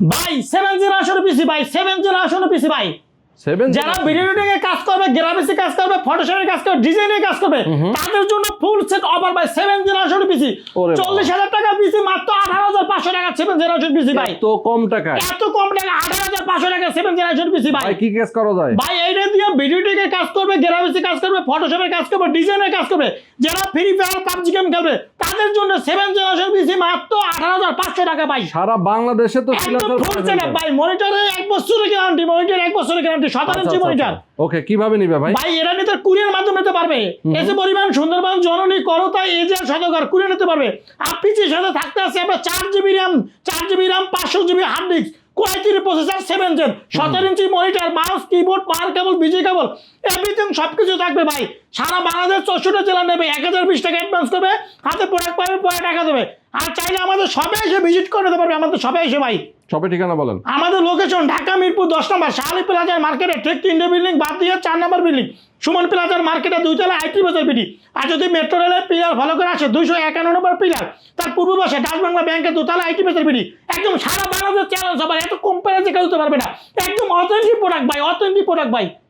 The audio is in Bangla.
ভাই 7 জেনারেশন পিসি ভাই, 7 জেনারেশন পিসি ভাই। 7 যারা ভিডিও এডিটিং এ কাজ করবে, গ্রাফিক্সে কাজ করবে, ফটোশপে কাজ করবে, ডিজাইনে কাজ করবে, তাদের জন্য ফুল সেট অফার ভাই 7 জেনারেশন পিসি। 40,000 টাকা পিসি মাত্র 18,500 টাকা 7 জেনারেশন পিসি ভাই। তো কম টাকা, এত কম টাকা 18,500 টাকা 7 জেনারেশন পিসি ভাই। ভাই কি কাজ করা যায় ভাই? এইটা দিয়ে ভিডিও এডিটিং এ কাজ করবে, গ্রাফিক্সে কাজ করবে, ফটোশপে কাজ করবে, ডিজাইনে কাজ করবে, যারা ফ্রি ফায়ার পাবজি গেম খেলবে তাদের জন্য 7 জেনারেশন পিসি মাত্র 18,500 টাকা ভাই। সারা বাংলাদেশে তো একদম ফুল সেটআপ ভাই। মনিটরে 1 বছরের গ্যারান্টি, মনিটর 1 বছরের গ্যারান্টি, 17 ইঞ্চি মনিটর। ওকে, কিভাবে নিবে ভাই? ভাই এটা নিতে কুরিয়ার মাধ্যমে নিতে পারবে। এসে পরিমাণ সুন্দরবন, জননী, করতা, এজিআর, সদগর কুরিয়ার নিতে পারবে। আর পিছিয়ে সাথে থাকতে আছে আপনার 4GB RAM, 4GB RAM, 500GB hard disk, কোয়াইটির processor, 7 gen, 17 inch monitor, mouse, keyboard, power cable, বিজি কেবল, এভরিথিং সবকিছু থাকবে ভাই। সারা বাংলাদেশ 64 জেলা নেবে। 1020 টাকা অ্যাডভান্স করবে, হাতে প্রোডাক্ট পাবে, পরে টাকা দেবে। আর চাইলে আমাদের শপে এসে ভিজিট করে নিতে পারবে। আমাদের শপে এসে ভাই, শপের ঠিকানা বলেন। আমাদের লোকেশন ঢাকা মিরপুর 10 নম্বর শাহালি প্লাজার মার্কেটে ঠিক 3টে বিল্ডিং বাদ দিয়ে 4 নম্বর বিল্ডিং সুমন প্লাজার মার্কেটে 2 তলা আইটি বাজার বিডি। আর যদি মেট্রো রেলের পিলার ফলো করে আসে 251 নম্বর পিলার, তার পূর্ব পাশে ডাচ বাংলা ব্যাংকের 2 তলা আইটি বাজার বিডি। একদম সারা বাংলাদেশ চ্যালেঞ্জ সবার, এত কম প্রাইসে কেউ দিতে পারবে না। একদম অথেন্টিক প্রোডাক্ট ভাই, অথেন্টিক প্রোডাক্ট ভাই।